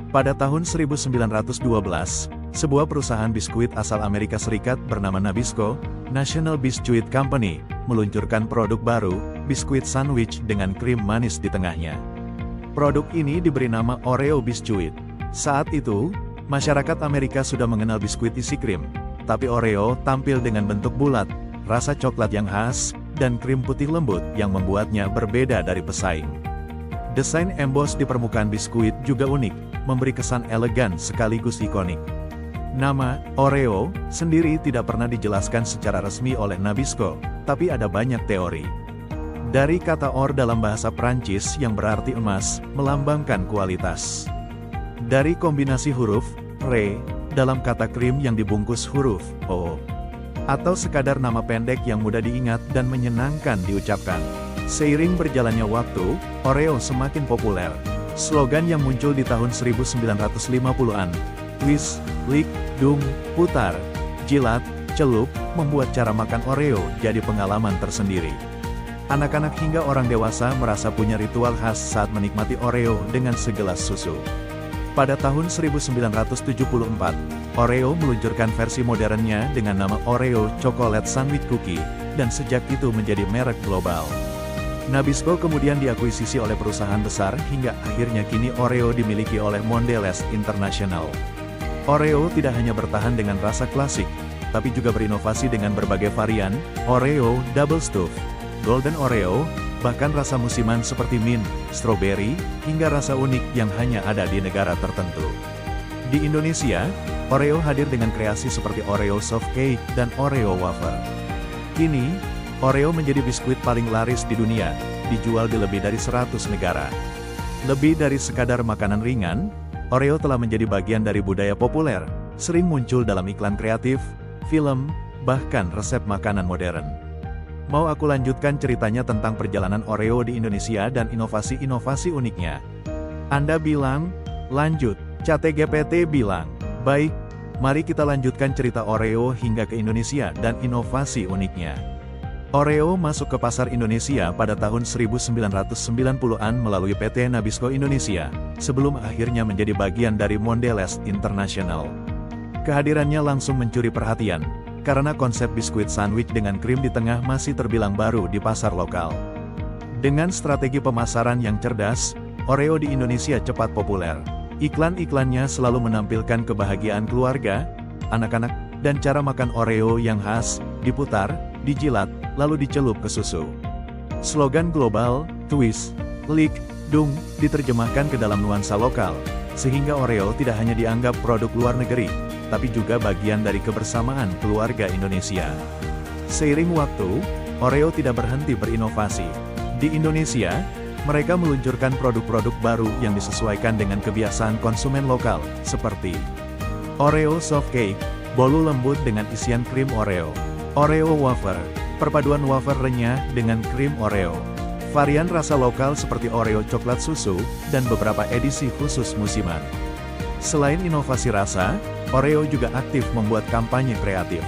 Pada tahun 1912, sebuah perusahaan biskuit asal Amerika Serikat bernama Nabisco, National Biscuit Company, meluncurkan produk baru, biskuit sandwich dengan krim manis di tengahnya. Produk ini diberi nama Oreo Biscuit. Saat itu, masyarakat Amerika sudah mengenal biskuit isi krim, tapi Oreo tampil dengan bentuk bulat, rasa coklat yang khas, dan krim putih lembut yang membuatnya berbeda dari pesaing. Desain emboss di permukaan biskuit juga unik, memberi kesan elegan sekaligus ikonik. Nama Oreo sendiri tidak pernah dijelaskan secara resmi oleh Nabisco, tapi ada banyak teori. Dari kata or dalam bahasa Prancis yang berarti emas, melambangkan kualitas. Dari kombinasi huruf re dalam kata krim yang dibungkus huruf o. Atau sekadar nama pendek yang mudah diingat dan menyenangkan diucapkan. Seiring berjalannya waktu, Oreo semakin populer. Slogan yang muncul di tahun 1950-an, twist, lick, dung, putar, jilat, celup, membuat cara makan Oreo jadi pengalaman tersendiri. Anak-anak hingga orang dewasa merasa punya ritual khas saat menikmati Oreo dengan segelas susu. Pada tahun 1974, Oreo meluncurkan versi modernnya dengan nama Oreo Chocolate Sandwich Cookie, dan sejak itu menjadi merek global. Nabisco kemudian diakuisisi oleh perusahaan besar hingga akhirnya kini Oreo dimiliki oleh Mondelez International. Oreo tidak hanya bertahan dengan rasa klasik, tapi juga berinovasi dengan berbagai varian, Oreo Double Stuffed, Golden Oreo, bahkan rasa musiman seperti mint, strawberry, hingga rasa unik yang hanya ada di negara tertentu. Di Indonesia, Oreo hadir dengan kreasi seperti Oreo Soft Cake dan Oreo Wafer. Kini, Oreo menjadi biskuit paling laris di dunia, dijual di lebih dari 100 negara. Lebih dari sekadar makanan ringan, Oreo telah menjadi bagian dari budaya populer, sering muncul dalam iklan kreatif, film, bahkan resep makanan modern. Mau aku lanjutkan ceritanya tentang perjalanan Oreo di Indonesia dan inovasi-inovasi uniknya? Anda bilang, lanjut. ChatGPT bilang, baik, mari kita lanjutkan cerita Oreo hingga ke Indonesia dan inovasi uniknya. Oreo masuk ke pasar Indonesia pada tahun 1990-an melalui PT Nabisco Indonesia, sebelum akhirnya menjadi bagian dari Mondelez International. Kehadirannya langsung mencuri perhatian, karena konsep biskuit sandwich dengan krim di tengah masih terbilang baru di pasar lokal. Dengan strategi pemasaran yang cerdas, Oreo di Indonesia cepat populer. Iklan-iklannya selalu menampilkan kebahagiaan keluarga, anak-anak, dan cara makan Oreo yang khas, diputar, dijilat, lalu dicelup ke susu. Slogan global, twist, lick, dung, diterjemahkan ke dalam nuansa lokal, sehingga Oreo tidak hanya dianggap produk luar negeri, tapi juga bagian dari kebersamaan keluarga Indonesia. Seiring waktu, Oreo tidak berhenti berinovasi. Di Indonesia, mereka meluncurkan produk-produk baru yang disesuaikan dengan kebiasaan konsumen lokal, seperti Oreo Soft Cake, bolu lembut dengan isian krim Oreo. Oreo Wafer, perpaduan wafer renyah dengan krim Oreo. Varian rasa lokal seperti Oreo coklat susu, dan beberapa edisi khusus musiman. Selain inovasi rasa, Oreo juga aktif membuat kampanye kreatif.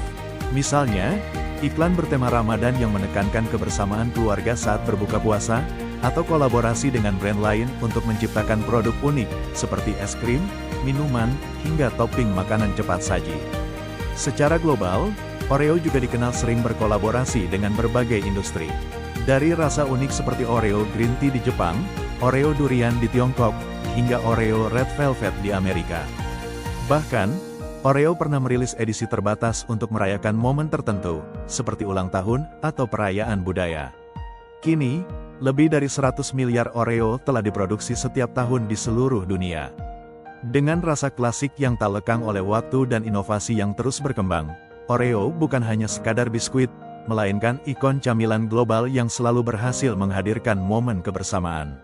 Misalnya, iklan bertema Ramadan yang menekankan kebersamaan keluarga saat berbuka puasa, atau kolaborasi dengan brand lain untuk menciptakan produk unik, seperti es krim, minuman, hingga topping makanan cepat saji. Secara global, Oreo juga dikenal sering berkolaborasi dengan berbagai industri. Dari rasa unik seperti Oreo Green Tea di Jepang, Oreo Durian di Tiongkok, hingga Oreo Red Velvet di Amerika. Bahkan, Oreo pernah merilis edisi terbatas untuk merayakan momen tertentu, seperti ulang tahun atau perayaan budaya. Kini, lebih dari 100 miliar Oreo telah diproduksi setiap tahun di seluruh dunia. Dengan rasa klasik yang tak lekang oleh waktu dan inovasi yang terus berkembang, Oreo bukan hanya sekadar biskuit, melainkan ikon camilan global yang selalu berhasil menghadirkan momen kebersamaan.